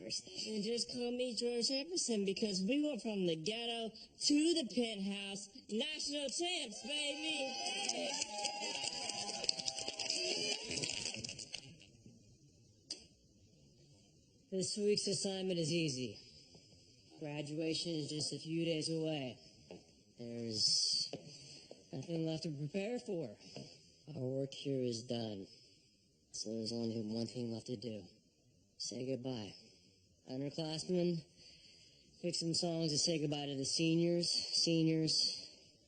drivers. And just call me George Jefferson because we went from the ghetto to the penthouse. National champs, baby! This week's assignment is easy. Graduation is just a few days away. There's nothing left to prepare for. Our work here is done. So there's only one thing left to do. Say goodbye. Underclassmen, pick some songs to say goodbye to the seniors. Seniors,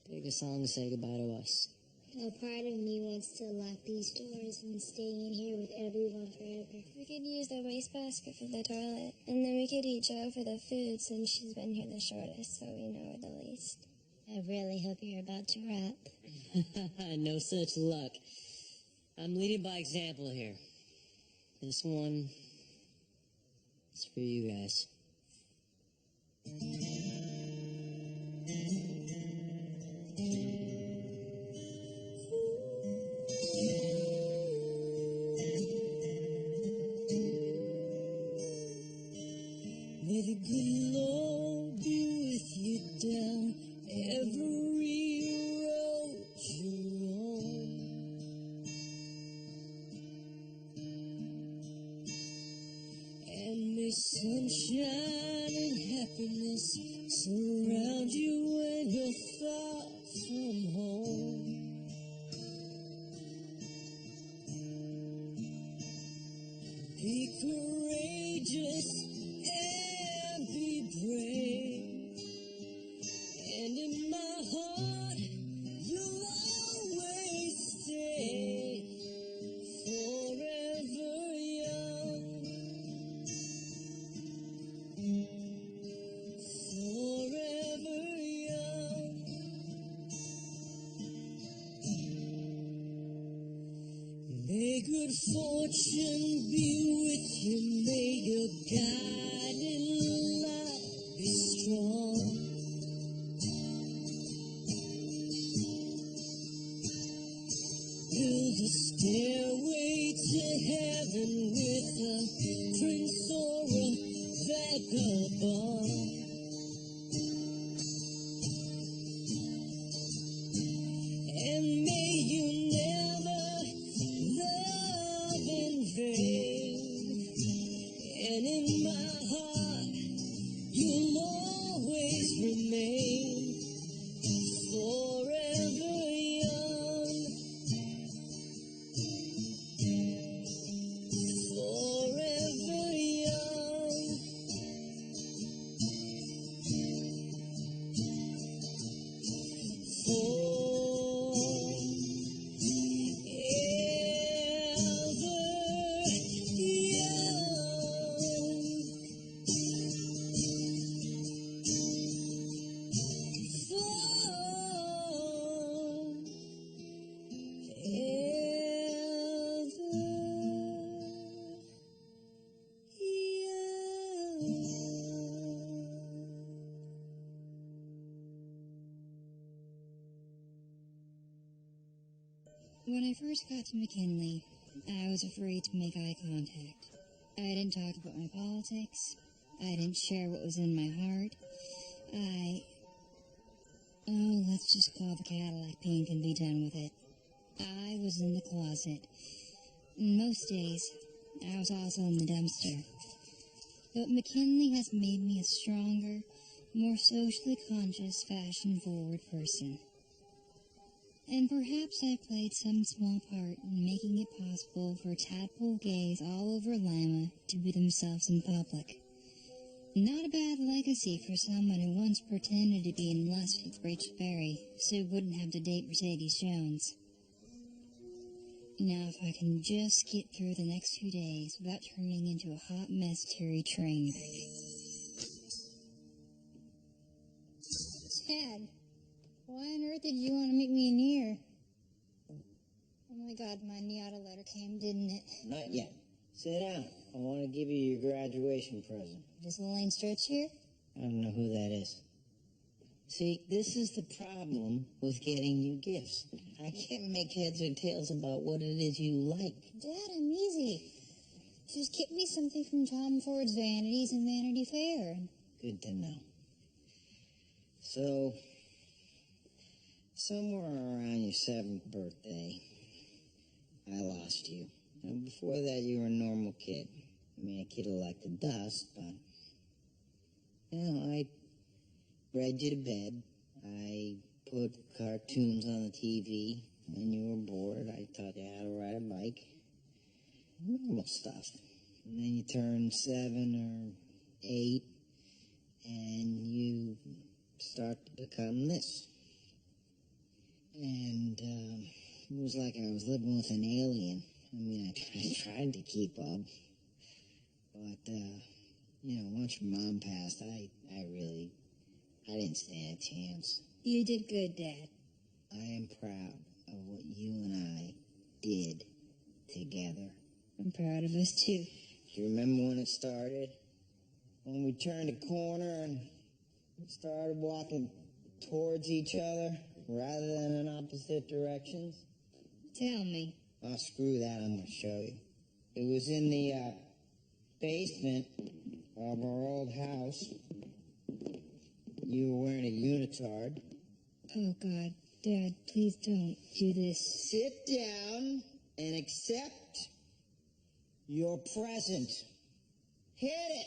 pick a song to say goodbye to us. A part of me wants to lock these doors and stay in here with everyone forever. We could use the wastebasket for the toilet, and then we could eat Jo for the food since she's been here the shortest, so we know her the least. I really hope you're about to rap. No such luck. I'm leading by example here. This one is for you guys. May the good Lord be with you down every road you're on. And may sunshine and happiness surround you when you're far from home. Be courageous and be brave, and in my heart you'll always stay forever young, forever young. May good fortune be with you, may your guiding light be strong. Build a stairway to heaven with a prince or a vagabond. And may you never love in vain. And in my heart you'll always remain forever young, forever young, forever young. When I first got to McKinley, I was afraid to make eye contact. I didn't talk about my politics. I didn't share what was in my heart. Let's just call the Cadillac paint and be done with it. I was in the closet. Most days, I was also in the dumpster. But McKinley has made me a stronger, more socially conscious, fashion-forward person. And perhaps I played some small part in making it possible for tadpole gays all over Lima to be themselves in public. Not a bad legacy for someone who once pretended to be in lust with Rachel Berry so he wouldn't have to date Mercedes Jones. Now if I can just get through the next 2 days without turning into a hot mess Terry train wreck. Dad, why on earth did you want to meet me in here? Oh my God, my Niata letter came, didn't it? Not yet. Sit down. I want to give you your graduation present. Is Elaine Stretch here? I don't know who that is. See, this is the problem with getting you gifts. I can't make heads or tails about what it is you like. Dad, I'm easy. Just get me something from Tom Ford's Vanities and Vanity Fair. Good to know. So, somewhere around your 7th birthday, I lost you. And before that, you were a normal kid. I mean, a kid who liked to dust, but... I read you to bed. I put cartoons on the TV. When you were bored, I taught you how to ride a bike. Normal stuff. And then you turned 7 or 8, and you start to become this. And it was like I was living with an alien. I mean, I tried to keep up. But, once your mom passed, I didn't stand a chance. You did good, Dad. I am proud of what you and I did together. I'm proud of us, too. Do you remember when it started? When we turned a corner and started walking towards each other rather than in opposite directions? Tell me. Oh, screw that, I'm going to show you. It was in the basement of our old house. You were wearing a unitard. Oh, God. Dad, please don't do this. Sit down and accept your present. Hit it!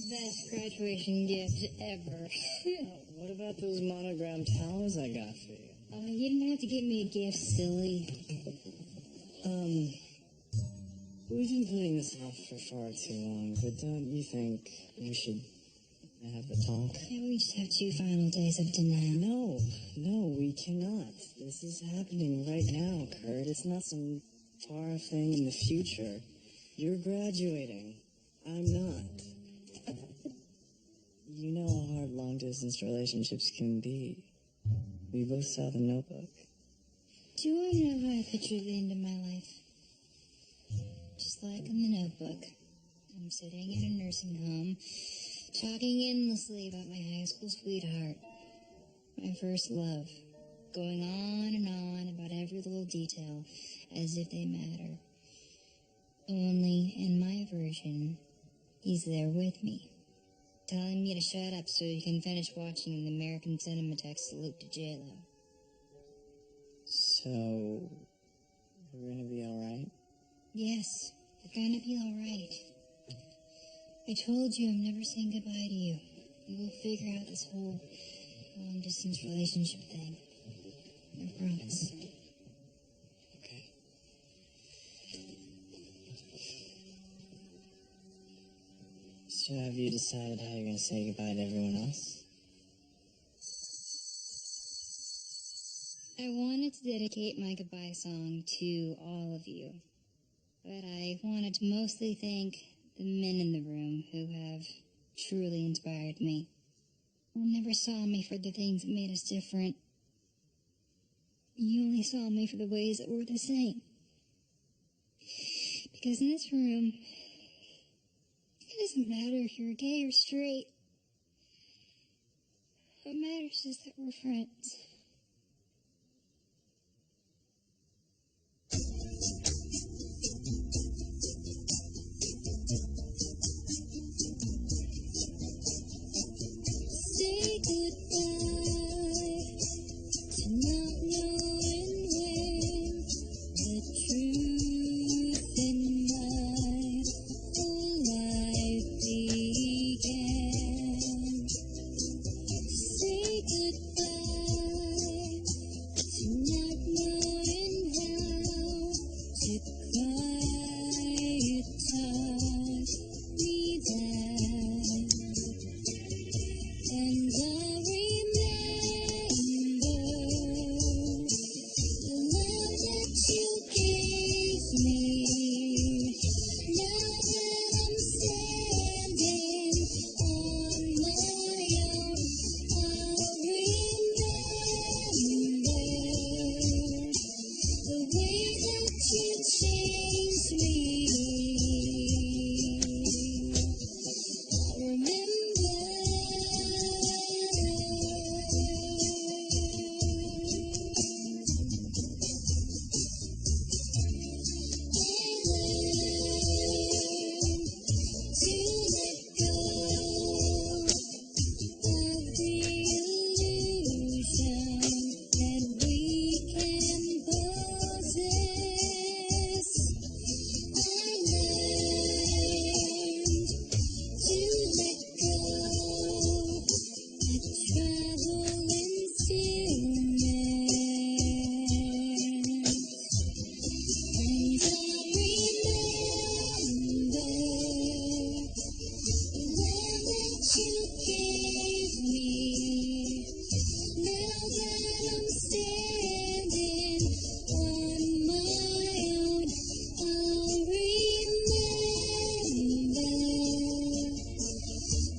Best graduation gift ever. What about those monogram towels I got for you? Oh, you didn't have to get me a gift, silly. We've been putting this off for far too long, but don't you think we should have a talk? Can't we just have 2 final days of denial? No, we cannot. This is happening right now, Kurt. It's not some far thing in the future. You're graduating. I'm not. You know how hard long-distance relationships can be. We both saw the Notebook. Do you want to know how I pictured the end of my life? Just like in the Notebook. I'm sitting in a nursing home, talking endlessly about my high school sweetheart. My first love. Going on and on about every little detail, as if they matter. Only, in my version, he's there with me. Telling me to shut up so he can finish watching the American Cinematheque salute to J-Lo. So, we're gonna be alright? Yes, we're gonna be alright. I told you I'm never saying goodbye to you. We will figure out this whole long-distance relationship thing. I promise. Okay. So have you decided how you're gonna say goodbye to everyone else? I wanted to dedicate my goodbye song to all of you. But I wanted to mostly thank the men in the room who have truly inspired me. Who never saw me for the things that made us different. You only saw me for the ways that were the same. Because in this room, it doesn't matter if you're gay or straight. What matters is that we're friends. goodbye to not knowing how to quiet talk me down. And I remember the love that you gave me. Now that I'm standing on my own, I'll remember the way that you changed me. I'll remember. To let go of the illusion that we can possess. I learned to let go of trouble and stillness. And I remember the love that you gave me. Now that I'm standing on my own, I'll remember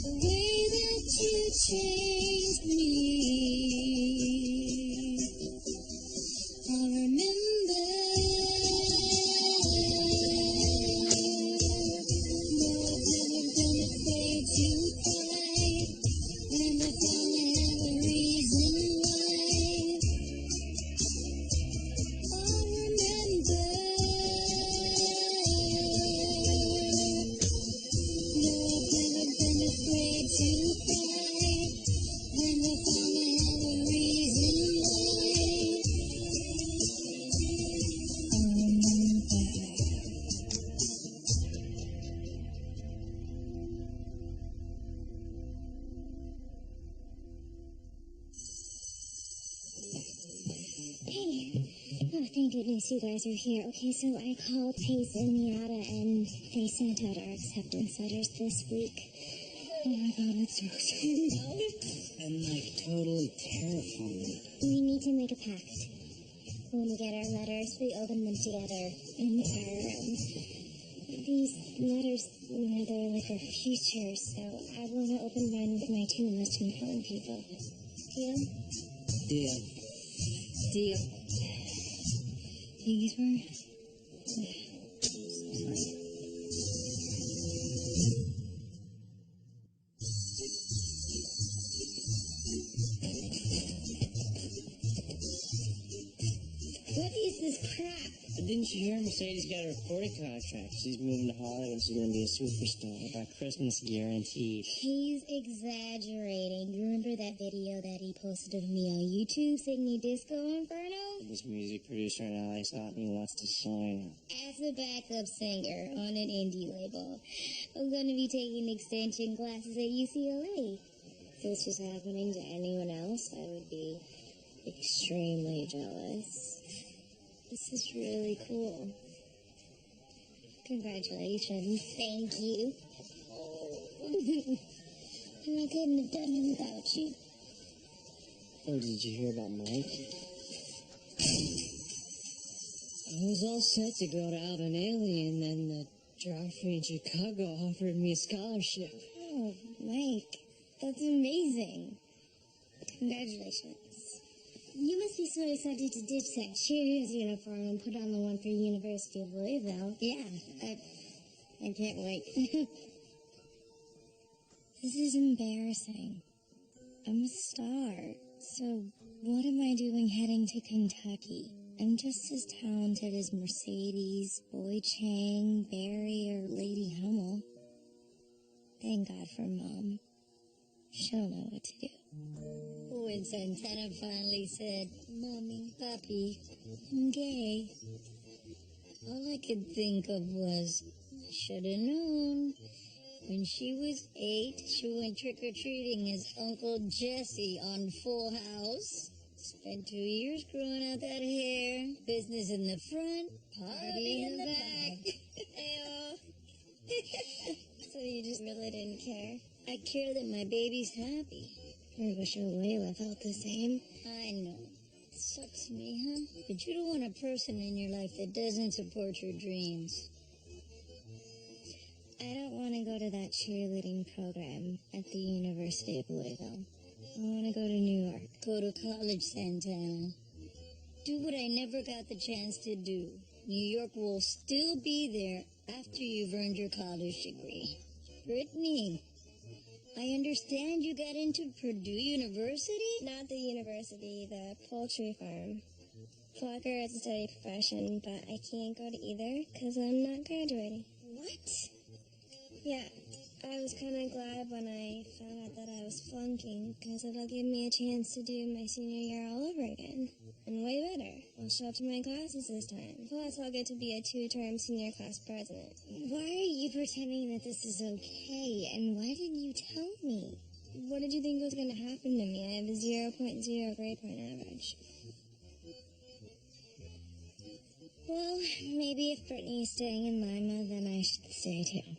the way that you changed me. I'll remember. No, I've never been afraid to fight when I found I have a reason why. I'll remember. No, I've never been afraid to fight when I found I have a reason why. I'll remember. Hey, oh, thank goodness you guys are here. Okay, so I called Pace and Miata, and they sent out our acceptance letters this week. Oh my god, it's so exciting. I'm like totally terrified. We need to make a pact. When we get our letters, we open them together in our room. These letters, they're like our future, so I want to open mine with my two most important people. Deal? Deal. Deal. These were. What is this crap? Didn't you hear Mercedes got a recording contract? She's moving to Hollywood. She's gonna be a superstar by Christmas, guaranteed. He's exaggerating. You remember that video that he posted of me on YouTube singing Disco Inferno? This music producer in LA thought he wants to sign. As a backup singer on an indie label, I'm gonna be taking extension classes at UCLA. If this was happening to anyone else, I would be extremely jealous. This is really cool. Congratulations. Thank you. I couldn't have done it without you. Oh, did you hear about Mike? I was all set to go to Albanelli, and then the geography in Chicago offered me a scholarship. Oh, Mike, that's amazing. Congratulations. You must be so excited to ditch that cheerleader's uniform and put on the one for University of Louisville. Yeah, I can't wait. This is embarrassing. I'm a star. So what am I doing heading to Kentucky? I'm just as talented as Mercedes, Boy Chang, Barry, or Lady Hummel. Thank God for Mom. She'll know what to do. When Santana finally said, "Mommy, Papi, I'm gay," all I could think of was, I should have known. When she was 8, she went trick-or-treating as Uncle Jesse on Full House. Spent 2 years growing out that hair. Business in the front, party in the back. Ew. So you just really didn't care? I care that my baby's happy. I wish Layla felt the same. I know. Sucks me, huh? But you don't want a person in your life that doesn't support your dreams. I don't want to go to that cheerleading program at the University of Louisville. I want to go to New York. Go to college, Santana. Do what I never got the chance to do. New York will still be there after you've earned your college degree. Brittany, I understand you got into Purdue University? Not the university, the poultry farm. Flogger is a study profession, but I can't go to either because I'm not graduating. What? Yeah, I was kind of glad when I found out that I was flunking because it'll give me a chance to do my senior year all over again. And way better. I'll show up to my classes this time. Plus, I'll get to be a 2-term senior class president. Why are you pretending that this is okay? And why didn't you tell me? What did you think was going to happen to me? I have a 0.0 grade point average. Well, maybe if Brittany's staying in Lima, then I should stay too.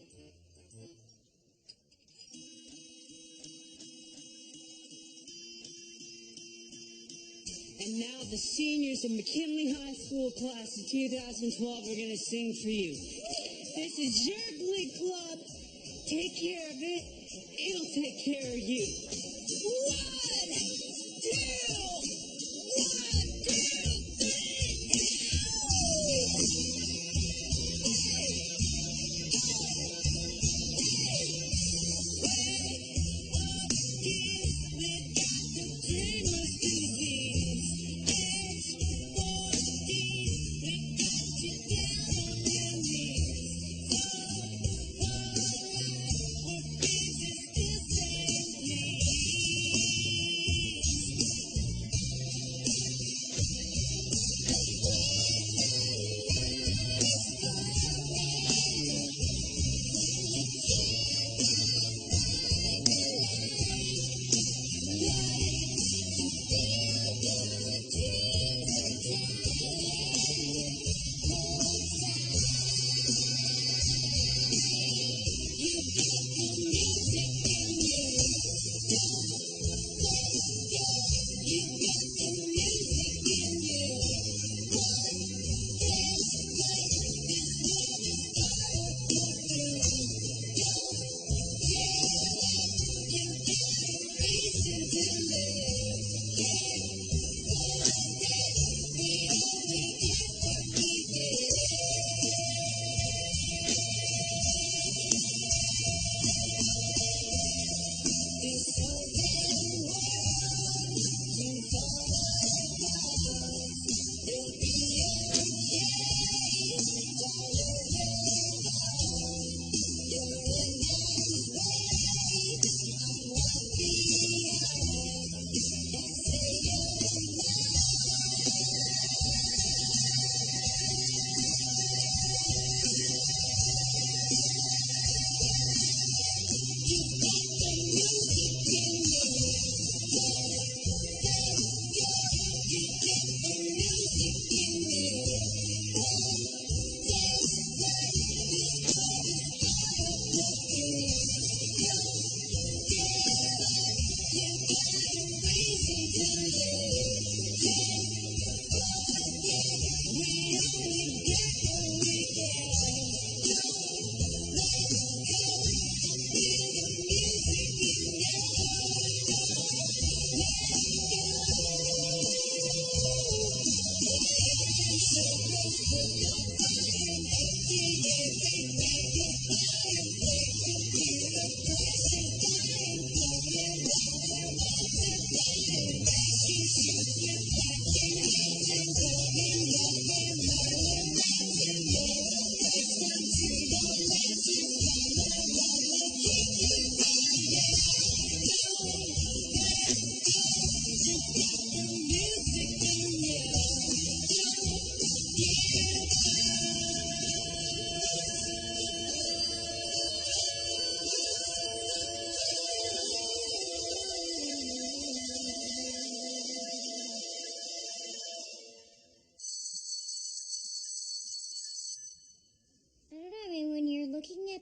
And now the seniors of McKinley High School class of 2012 are going to sing for you. This is your Glee Club. Take care of it. It'll take care of you. 1, 2, 1, 2, 1.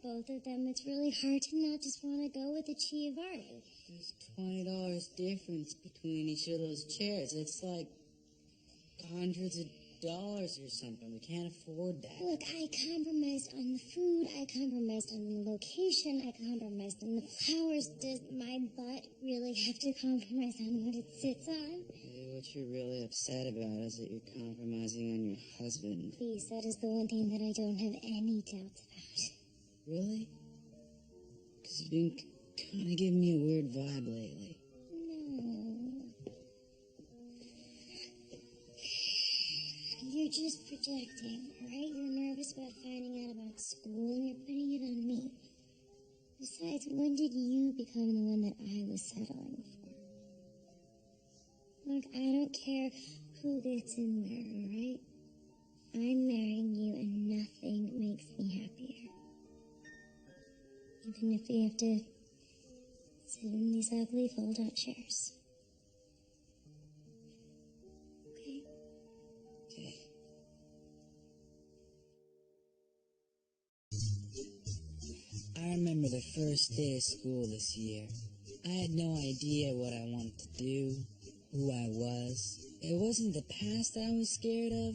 both of them, it's really hard to not just want to go with the Chiavari. There's $20 difference between each of those chairs. It's like hundreds of dollars or something. We can't afford that. Look, I compromised on the food, I compromised on the location, I compromised on the flowers. Does my butt really have to compromise on what it sits on? What you're really upset about is that you're compromising on your husband. Please, that is the one thing that I don't have any doubts about. Really? Because you've been kind of giving me a weird vibe lately. No. You're just projecting, alright? You're nervous about finding out about school and you're putting it on me. Besides, when did you become the one that I was settling for? Look, I don't care who gets in where, alright? I'm marrying you and nothing makes me happier. Even if we have to sit in these ugly fold-out chairs. Okay? Okay. I remember the first day of school this year. I had no idea what I wanted to do, who I was. It wasn't the past I was scared of.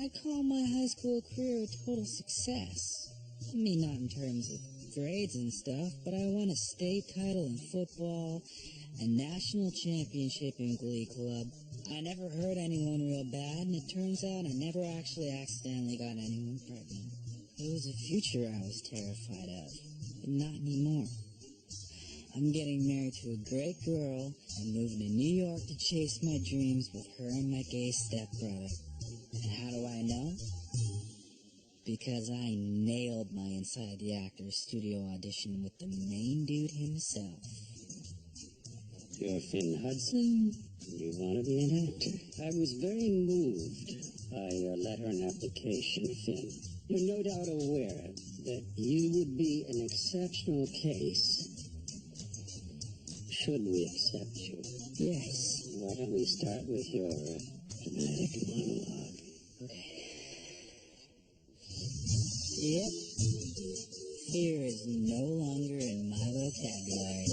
I call my high school career a total success. I mean, not in terms of grades and stuff, but I won a state title in football, a national championship in Glee Club. I never hurt anyone real bad, and it turns out I never actually accidentally got anyone pregnant. It was a future I was terrified of, but not anymore. I'm getting married to a great girl and moving to New York to chase my dreams with her and my gay stepbrother. And how do I know? Because I nailed my Inside the Actors studio audition with the main dude himself. You're Finn Hudson. You want to be an actor? I was very moved by your letter and application, Finn. You're no doubt aware that you would be an exceptional case should we accept you. Yes. Why don't we start with your dramatic monologue? Okay. Yep. Fear is no longer in my vocabulary.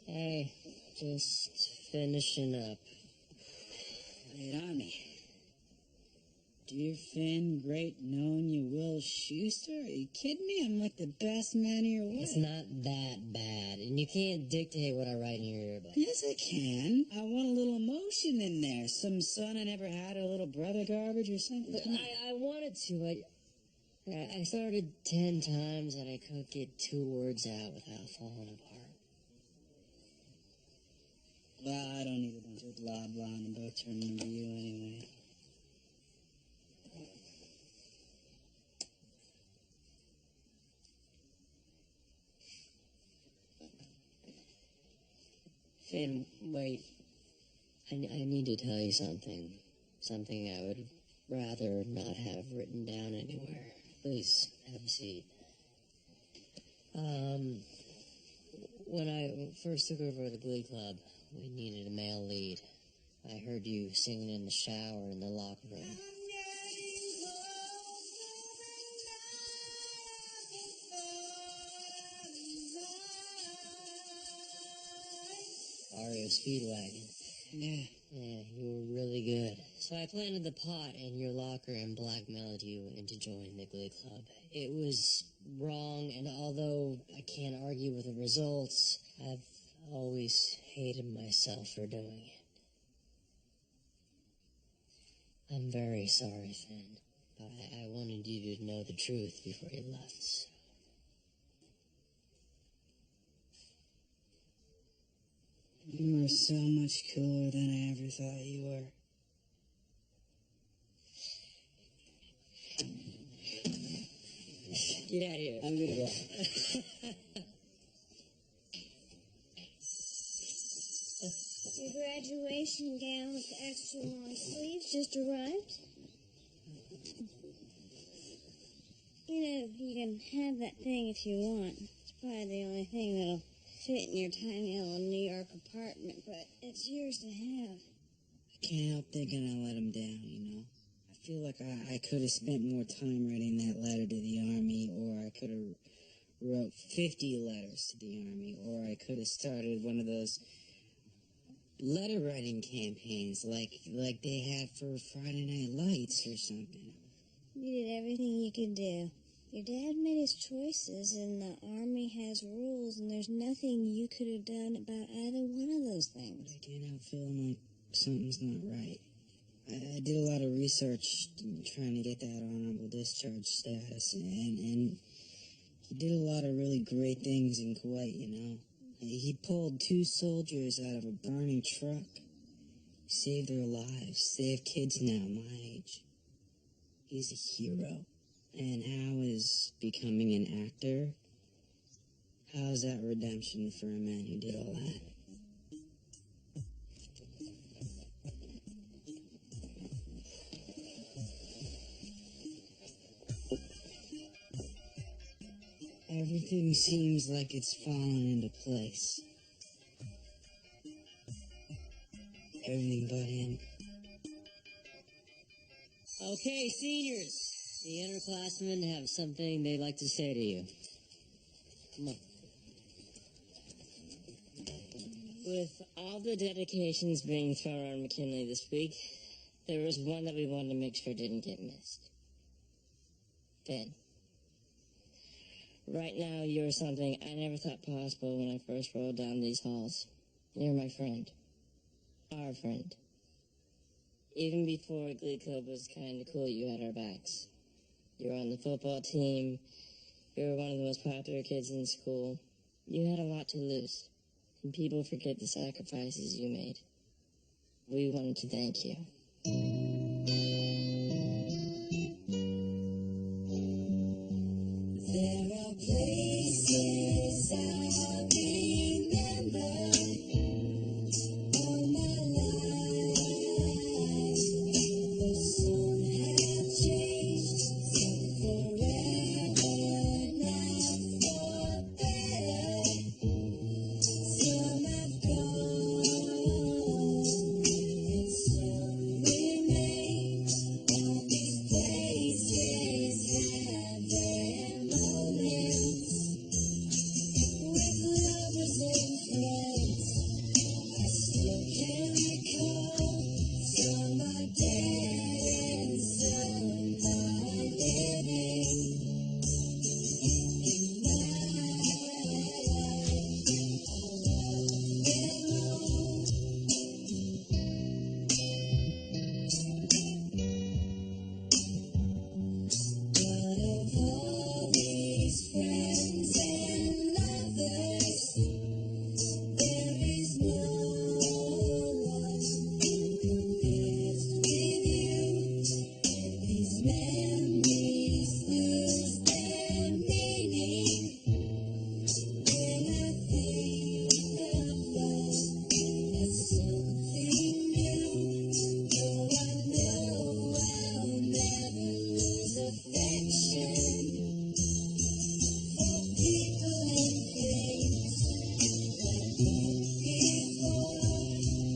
Hey, just finishing up. Lay it on me. Dear Finn, great knowing you, Will Schuster. Are you kidding me? I'm like the best man of your world. It's not that bad, and you can't dictate what I write in your earbud. Yes, I can. I want a little emotion in there. Some son I never had, a little brother garbage or something. Look, I wanted to. I started 10 times, and I couldn't get 2 words out without falling apart. Well, I don't need a bunch of blah blah in the book to remember you anyway. Finn, wait. I need to tell you something. Something I would rather not have written down anywhere. Please, have a seat. When I first took over the Glee Club, we needed a male lead. I heard you singing in the shower in the locker room. REO Speedwagon. Yeah. Yeah, you were really good. So I planted the pot in your locker and blackmailed you into joining the Glee Club. It was wrong, and although I can't argue with the results, I've always hated myself for doing it. I'm very sorry, Finn, but I wanted you to know the truth before you left. So. You were so much cooler than I ever thought you were. Get out of here. I'm gonna go. Your graduation gown with the extra long sleeves just arrived. You know, you can have that thing if you want. It's probably the only thing that'll fit in your tiny little New York apartment, but it's yours to have. I can't help thinking I let him down, you know. I feel like I could have spent more time writing that letter to the Army, or I could have wrote 50 letters to the Army, or I could have started one of those letter writing campaigns like they had for Friday Night Lights or something. You did everything you could do. Your dad made his choices, and the Army has rules, and there's nothing you could have done about either one of those things. I can't help feeling like something's not right. I did a lot of research trying to get that honorable discharge status, and he did a lot of really great things in Kuwait, you know. He pulled 2 soldiers out of a burning truck, saved their lives, saved kids now my age. He's a hero. And how is becoming an actor, how's that redemption for a man who did all that? Everything seems like it's fallen into place. Everything but him. Okay, seniors. The underclassmen have something they'd like to say to you. Come on. With all the dedications being thrown on McKinley this week, there was one that we wanted to make sure didn't get missed. Finn. Right now, you're something I never thought possible when I first rolled down these halls. You're my friend. Our friend. Even before Glee Club was kind of cool, you had our backs. You were on the football team. You were one of the most popular kids in school. You had a lot to lose. And people forget the sacrifices you made. We wanted to thank you. There are places I remember all my life, but some have changed, some forever, not for better. Some have gone, and some remain. All these places have their moments with lovers and friends. I still can recall some are dead and some are living in my life. All alone. But of all these friends and lovers, there is no one who compares with you. And these memories lose their meaning when I think of love as something new. Though I know I'll never lose affection for people and things that won't before.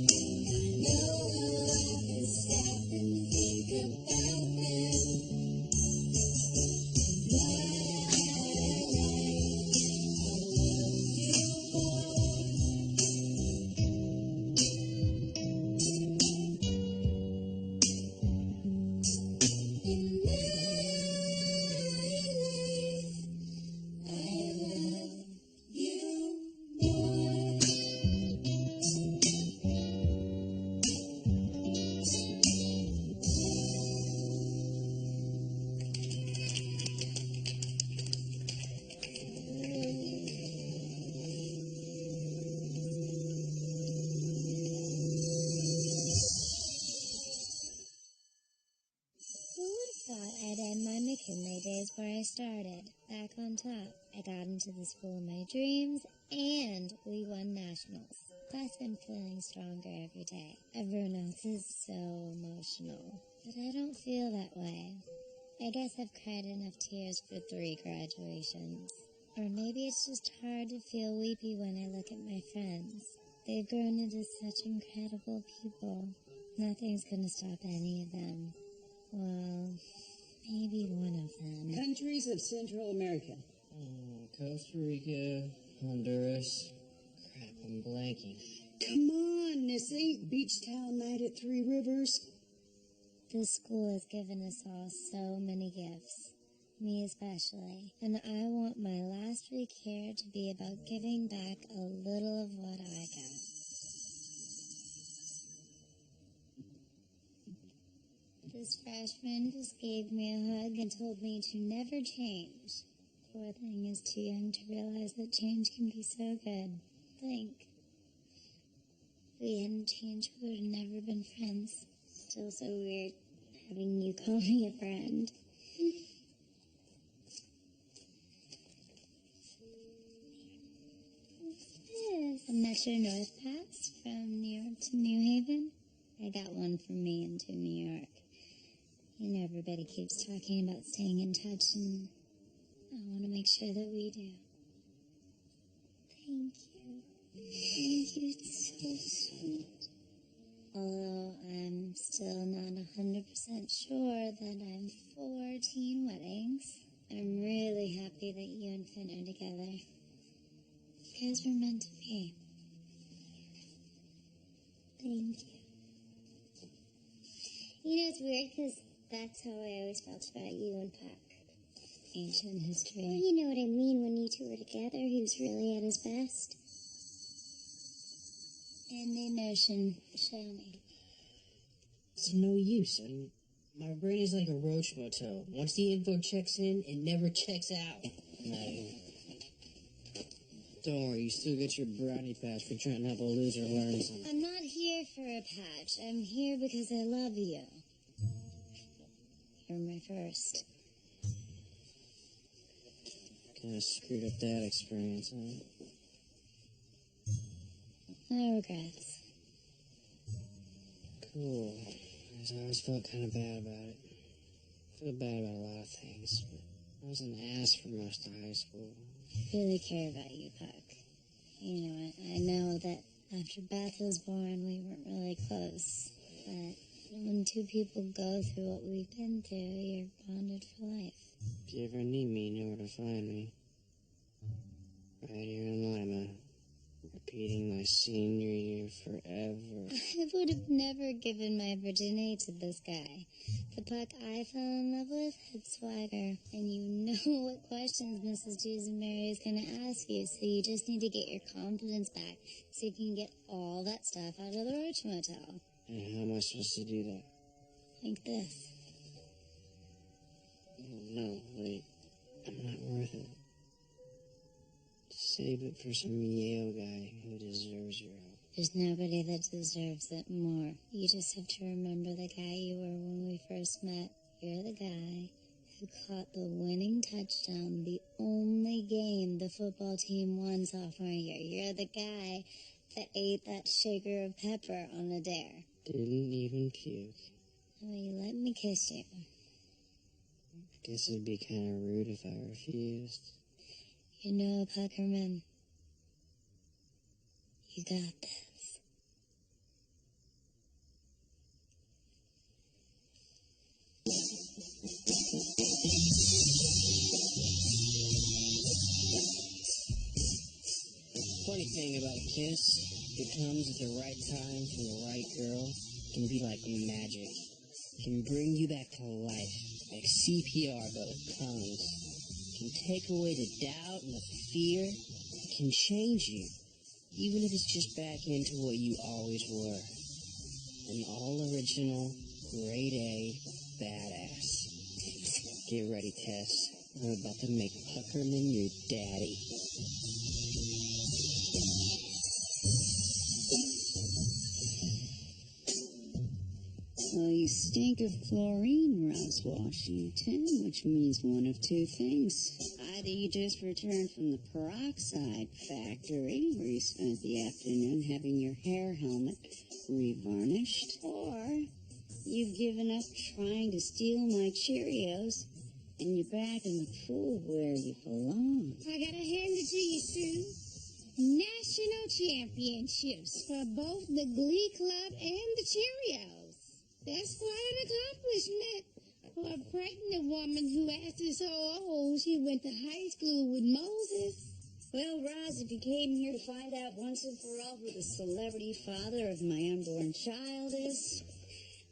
I know I'll often stop and think about them. My life, I love you more. In my life, I love you more. Who would have thought I'd end my McKinley days where I started, back on top? I got into the school of my dreams, and we won nationals. Plus, I'm feeling stronger every day. Everyone else is so emotional, but I don't feel that way. I guess I've cried enough tears for 3 graduations. Or maybe it's just hard to feel weepy when I look at my friends. They've grown into such incredible people. Nothing's gonna stop any of them. Well, maybe one of them. Countries of Central America. Costa Rica, Honduras. Crap, I'm blanking. Come on, this ain't beach town night at Three Rivers. This school has given us all so many gifts. Me especially. And I want my last week here to be about giving back a little of what I got. This freshman just gave me a hug and told me to never change. Poor thing is too young to realize that change can be so good. Think. If we hadn't changed, we would have never been friends. Still so weird having you call me a friend. Yes. A Metro North Pass from New York to New Haven. I got one from me into New York. You know, everybody keeps talking about staying in touch, and I want to make sure that we do. Thank you. Thank you, it's so sweet. Although I'm still not 100% sure that I'm for teen weddings, I'm really happy that you and Finn are together. You guys were meant to be. Thank you. You know, it's weird because that's how I always felt about you and Puck. Ancient history. Well, you know what I mean. When you two were together, he was really at his best. And the notion, show me. It's no use. My brain is like a roach motel. Once the info checks in, it never checks out. No. Don't worry, you still get your brownie patch for trying to help a loser learn something. I'm not here for a patch. I'm here because I love you. You're my first. Kinda screwed up that experience, huh? No regrets. Cool. I always felt kind of bad about it. I feel bad about a lot of things, but I was an ass for most of high school. I really care about you, Puck. You know what? I know that after Beth was born, we weren't really close. But when two people go through what we've been through, you're bonded for life. If you ever need me, you know where to find me. Right here in Lima. Repeating my senior year forever. I would have never given my virginity to this guy. The Puck I fell in love with had swagger. And you know what questions Mrs. Dusenberry is going to ask you, so you just need to get your confidence back so you can get all that stuff out of the Roach Motel. And how am I supposed to do that? Like this. Oh, no, wait. I'm not worth it. Save it for some Yale guy who deserves your help. There's nobody that deserves it more. You just have to remember the guy you were when we first met. You're the guy who caught the winning touchdown, the only game the football team won sophomore year. You're the guy that ate that shaker of pepper on a dare. Didn't even puke. Will you let me kiss you? I guess it'd be kind of rude if I refused. You know, Puckerman, you got this. Funny thing about a kiss, it comes at the right time from the right girl. It can be like magic. It can bring you back to life, like CPR, but with tongues. Can take away the doubt and the fear. It can change you, even if it's just back into what you always were. An all-original, grade A badass. Get ready, Tess. I'm about to make Puckerman your daddy. Well, you stink of chlorine, Ross Washington, which means one of two things. Either you just returned from the peroxide factory, where you spent the afternoon having your hair helmet revarnished, or you've given up trying to steal my Cheerios, and you're back in the pool where you belong. I gotta hand it to you, Sue. National championships for both the Glee Club and the Cheerios. That's quite an accomplishment. For a pregnant woman who acted so old she went to high school with Moses. Well, Roz, if you came here to find out once and for all who the celebrity father of my unborn child is,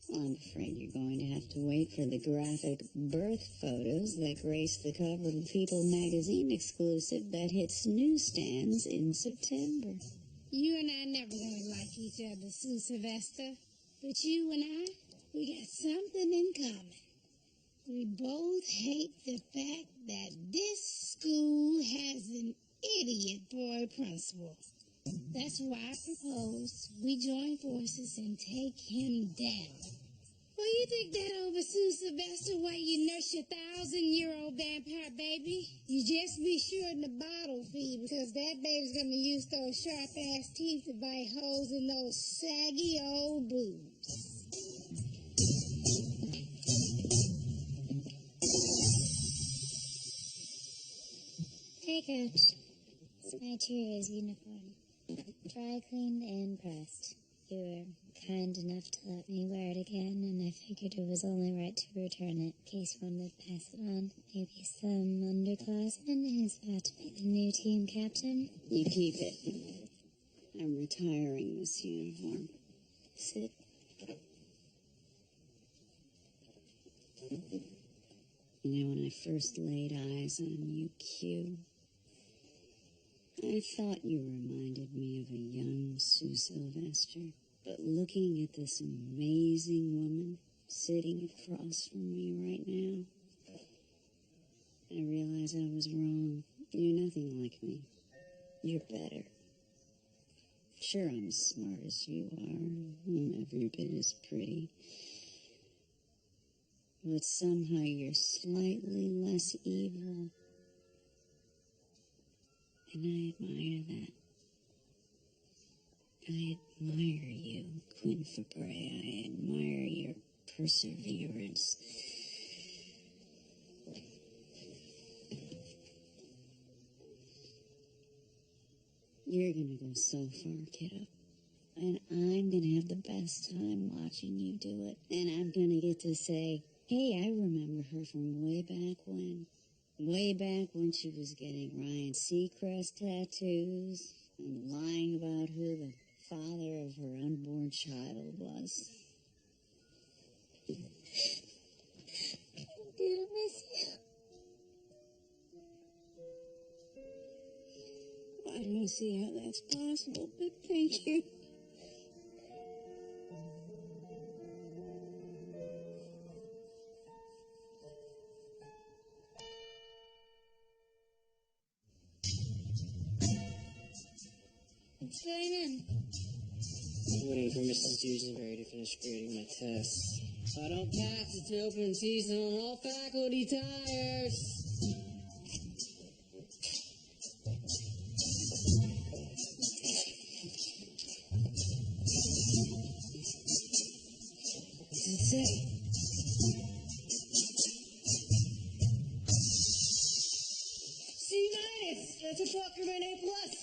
well, I'm afraid you're going to have to wait for the graphic birth photos that grace the cover of People magazine exclusive that hits newsstands in September. You and I never gonna like each other, Sue Sylvester. But you and I, we got something in common. We both hate the fact that this school has an idiot boy principal. That's why I propose we join forces and take him down. Well, you think that over, Sue Sylvester, while you nurse your 1,000-year-old vampire baby? You just be sure in the bottle feed, because that baby's gonna use those sharp-ass teeth to bite holes in those saggy old boobs. Hey, Coach. It's my Cheerios uniform. Dry cleaned and pressed. You were kind enough to let me wear it again, and I figured it was only right to return it in case one would pass it on. Maybe some underclassman is about to be the new team captain. You keep it. I'm retiring this uniform. Sit. You know, when I first laid eyes on you, Q, I thought you reminded me of a young Sue Sylvester. But looking at this amazing woman sitting across from me right now, I realize I was wrong. You're nothing like me. You're better. Sure, I'm as smart as you are, and every bit as pretty. But somehow you're slightly less evil. And I admire that. I admire you, Quinn Fabray. I admire your perseverance. You're gonna go so far, kiddo. And I'm gonna have the best time watching you do it. And I'm gonna get to say, hey, I remember her from way back when. Way back when she was getting Ryan Seacrest tattoos and lying about who the father of her unborn child was. I'm gonna miss you. I don't see how that's possible, but thank you. What's going on? Waiting for Mrs. Dusenberry to finish grading my tests. If I don't pass, it's open season on all faculty tires. That's it. C-. That's a Fuckerman A+.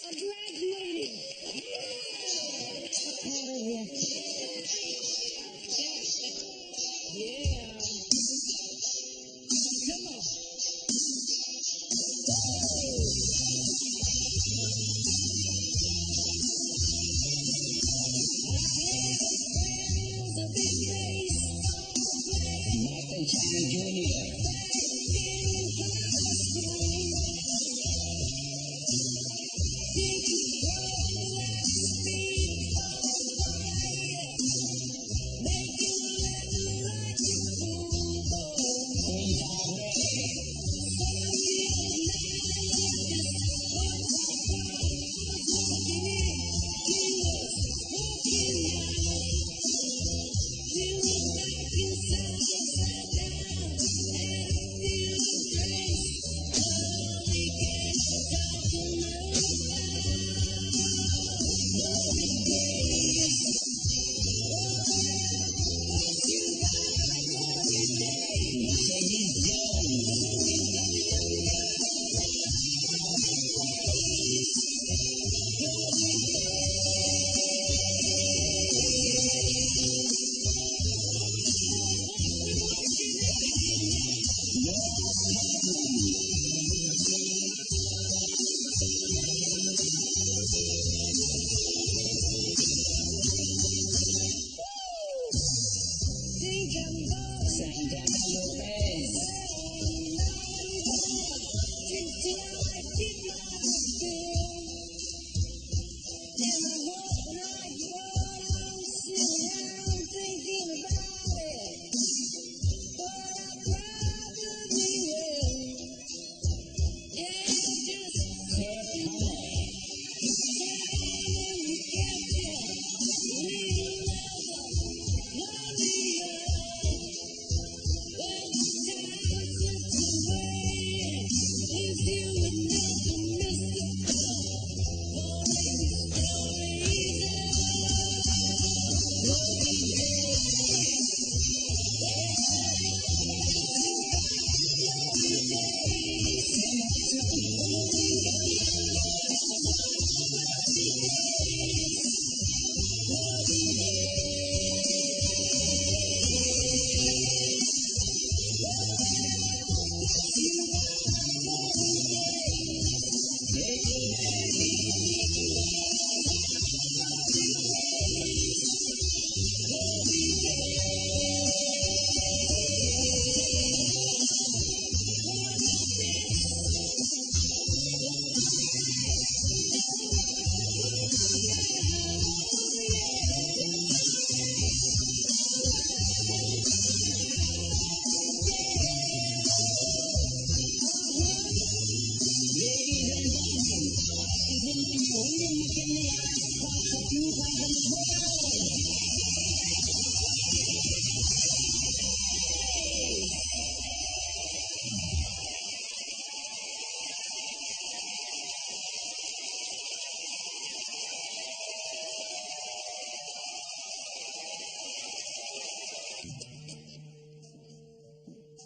I'm graduating. Out of here. Yeah. Come on. Michael Johnny Jr. Second down your face.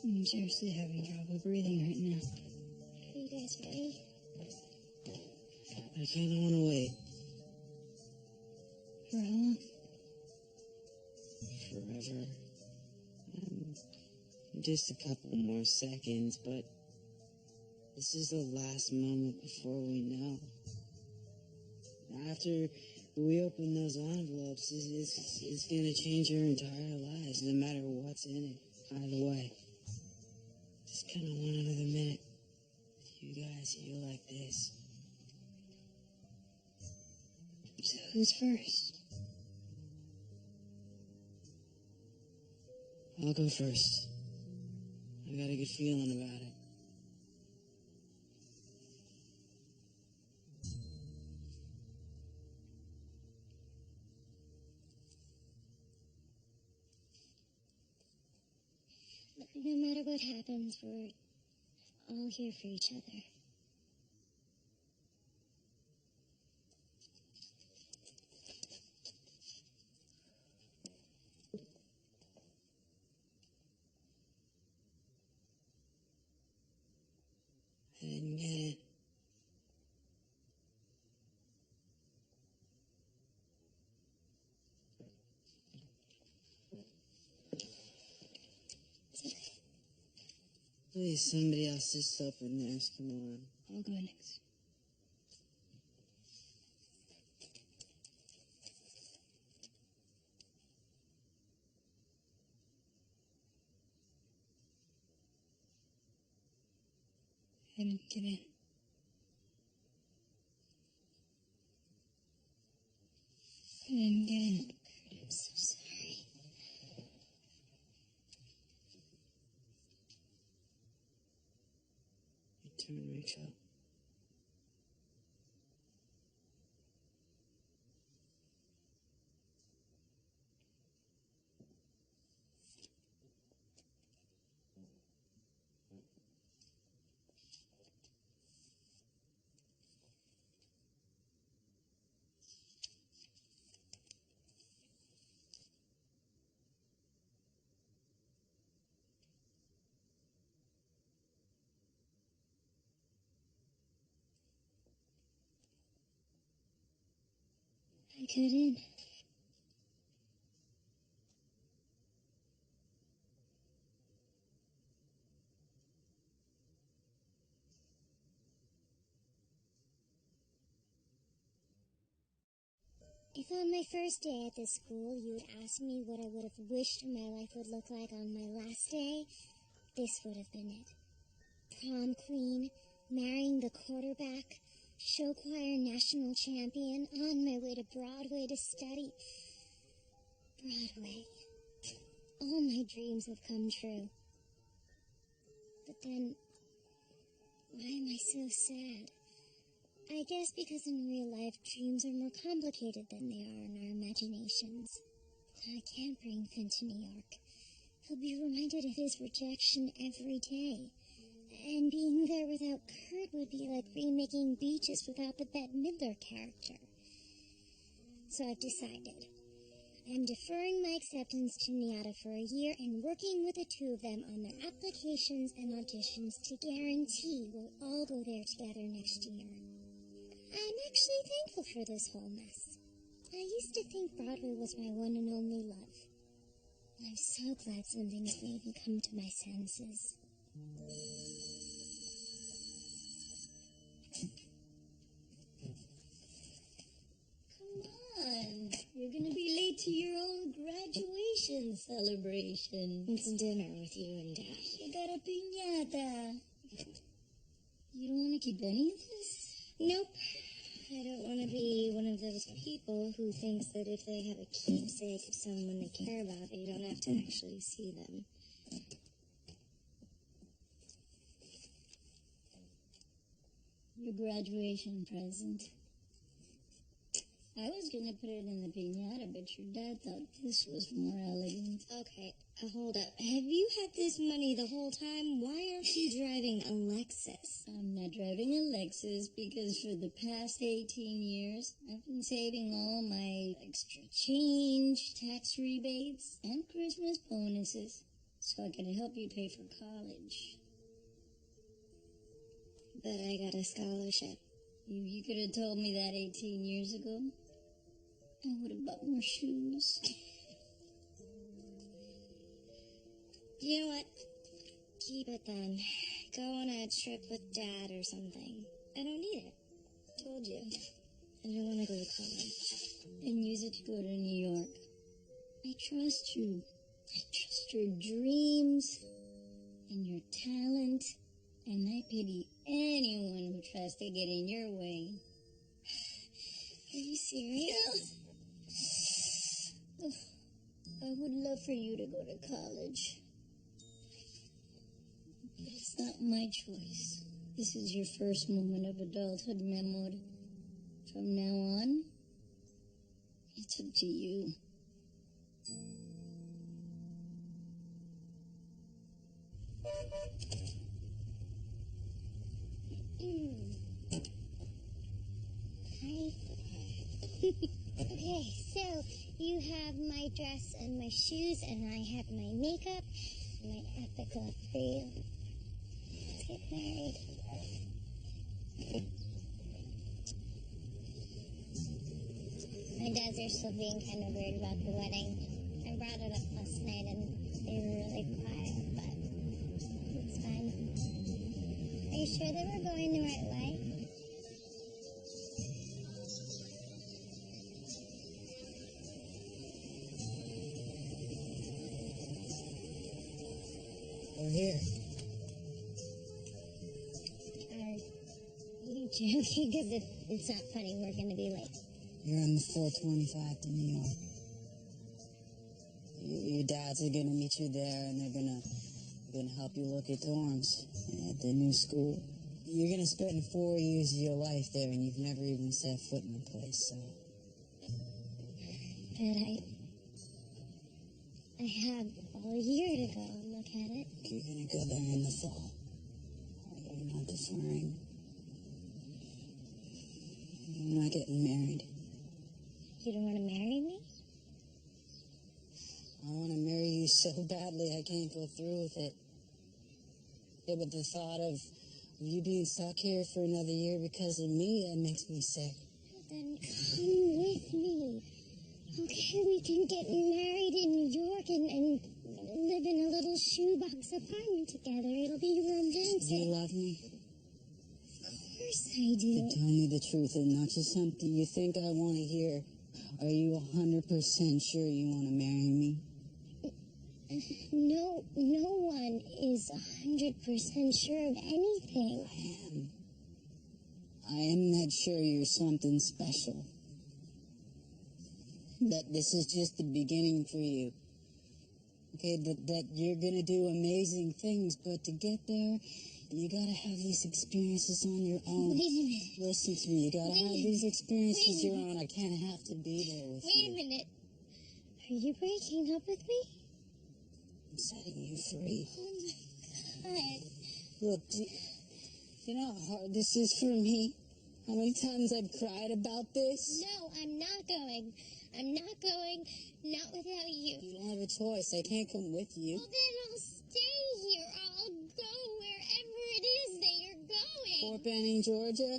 I'm seriously having trouble breathing right now. Are you guys ready? I kind of want to wait. For how long? Forever. Just a couple more seconds, but this is the last moment before we know. After we open those envelopes, it's going to change our entire lives, no matter what's in it. Either way. Just kind of want another minute with you guys here like this. So who's first? I'll go first. I got a good feeling about it. No matter what happens, we're all here for each other. I didn't get it. Please, somebody else just up in there. Come on. I'll go next. Evan, get in. Evan, get in. I'm so sorry. Your turn, Rachel. I couldn't. If on my first day at this school you had asked me what I would have wished my life would look like on my last day, this would have been it. Prom queen, marrying the quarterback, show choir national champion, on my way to Broadway to study. Broadway. All my dreams have come true. But then, why am I so sad? I guess because in real life, dreams are more complicated than they are in our imaginations. I can't bring Finn to New York. He'll be reminded of his rejection every day. And being there without Kurt would be like remaking Beaches without the Bette Midler character. So I've decided. I'm deferring my acceptance to NIATA for a year and working with the two of them on their applications and auditions to guarantee we'll all go there together next year. I'm actually thankful for this whole mess. I used to think Broadway was my one and only love. I'm so glad something's made me come to my senses. Come on. You're gonna be late to your own graduation celebration. It's dinner with you and Dad. You got a piñata. You don't want to keep any of this? Nope. I don't want to be one of those people who thinks that if they have a keepsake of someone they care about, they don't have to actually see them. Your graduation present. I was gonna put it in the piñata, but your dad thought this was more elegant. Okay, hold up. Have you had this money the whole time? Why aren't you driving a Lexus? I'm not driving a Lexus because for the past 18 years, I've been saving all my extra change, tax rebates, and Christmas bonuses so I can help you pay for college. But I got a scholarship. You could have told me that 18 years ago. I would have bought more shoes. You know what? Keep it then. Go on a trip with Dad or something. I don't need it. Told you. I don't want to go to college. And use it to go to New York. I trust you. I trust your dreams and your talent. And I pity anyone who tries to get in your way. Are you serious? I would love for you to go to college. But it's not my choice. This is your first moment of adulthood, mi amor. From now on, it's up to you. Hi. Okay, so you have my dress and my shoes, and I have my makeup and my epic love for you. Let's get married. My dads are still being kind of weird about the wedding. I brought it up last night, and they were really quiet, but it's fine. Are you sure that we're going the right way? We're here. Are you joking? Because it's not funny. We're going to be late. You're on the 425 to New York. Your dads are gonna meet you there, and they're gonna help you look at dorms at the new school. You're gonna spend 4 years of your life there, and you've never even set foot in the place. So, But I have all year to go and look at it. you're gonna go there in the fall. You're not deferring. You're not getting married. You don't want to marry me? I want to marry you so badly I can't go through with it. Yeah, but the thought of you being stuck here for another year because of me, that makes me sick. Then come with me. Okay, we can get married in New York and live in a little shoebox apartment together. It'll be romantic. Do you love me? Of course I do. Then tell me the truth and not just something you think I want to hear. Are you 100% sure you want to marry me? No one is 100% sure of anything. I am not sure you're something special. That this is just the beginning for you. Okay, that you're gonna do amazing things, but to get there, you gotta have these experiences on your own. Wait a minute. Listen to me, you gotta have these experiences your own. I can't have to be there with you. Wait a minute. Are you breaking up with me? I'm setting you free. Oh my God. Look, you know how hard this is for me? How many times I've cried about this? No, I'm not going. I'm not going. Not without you. You don't have a choice. I can't come with you. Well, then I'll stay here. I'll go wherever it is that you're going. Fort Benning, Georgia?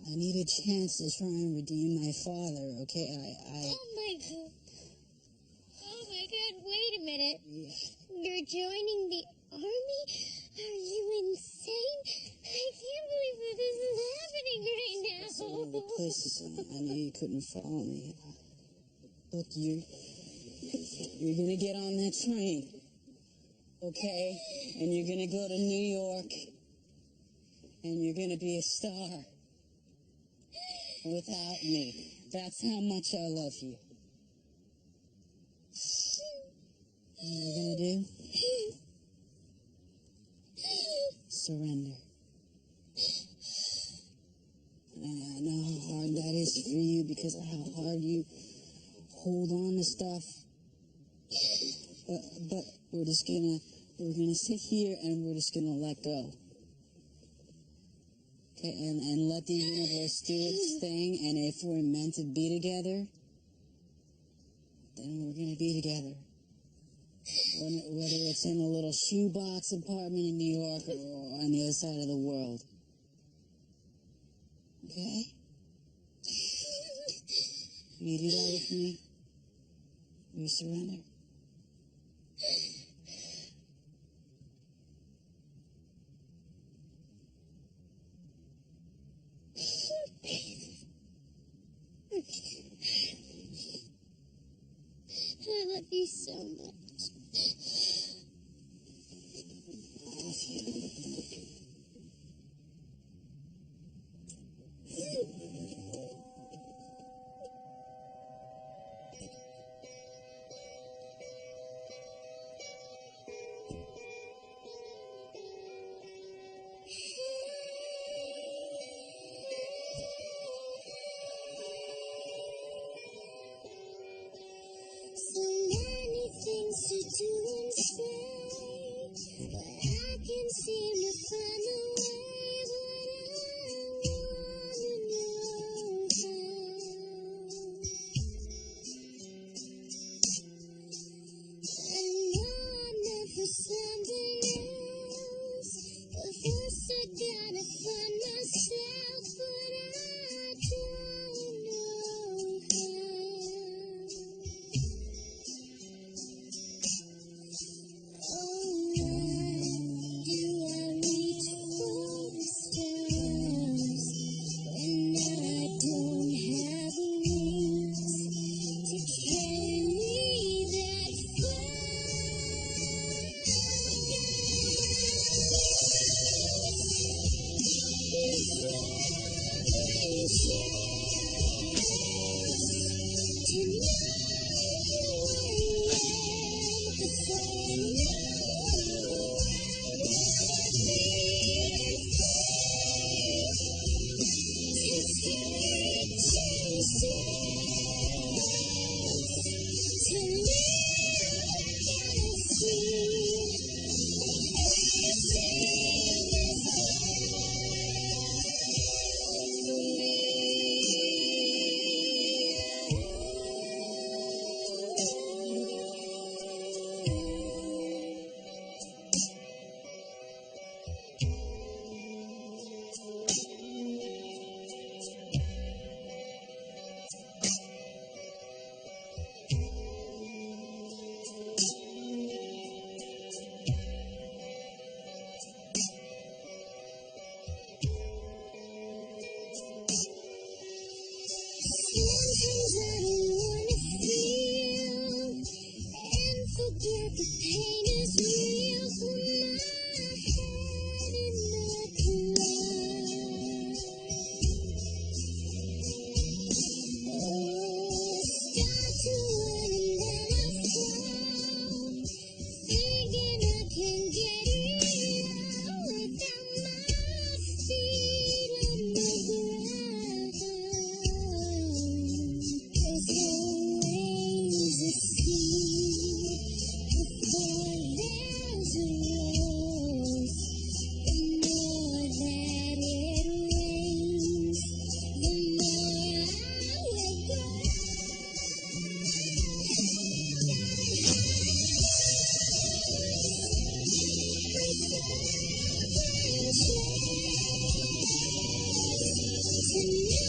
I need a chance to try and redeem my father, okay? Oh my God. Oh my God, wait a minute. Yeah. You're joining the army? Are you insane? I can't believe that this is happening right now. That's one of the places I knew you couldn't follow me. Look, you're gonna get on that train, okay? And you're gonna go to New York, and you're gonna be a star without me. That's how much I love you. What you're gonna do? Surrender. I know how hard that is for you because of how hard you hold on to stuff. But we're gonna sit here and we're just gonna let go. Okay, and let the universe do its thing, and if we're meant to be together, then we're gonna be together. Whether it's in a little shoebox apartment in New York or on the other side of the world. Okay? You do that with me? You surrender? I love you so much. I love you. So many things to do and say, but I can't seem to find a way. But I wanna know how. I know I'm meant for something else, but first I gotta find myself. But I don't know how. Oh, why do I reach for the stars when I don't have wings to carry me that the pain is real from my head in the cloud. Start to run and then I fall, thinking I can get it out without my feet on the ground. 'Cause always a sea before there's a rose. The more that it rains, the more I will grow. Tonight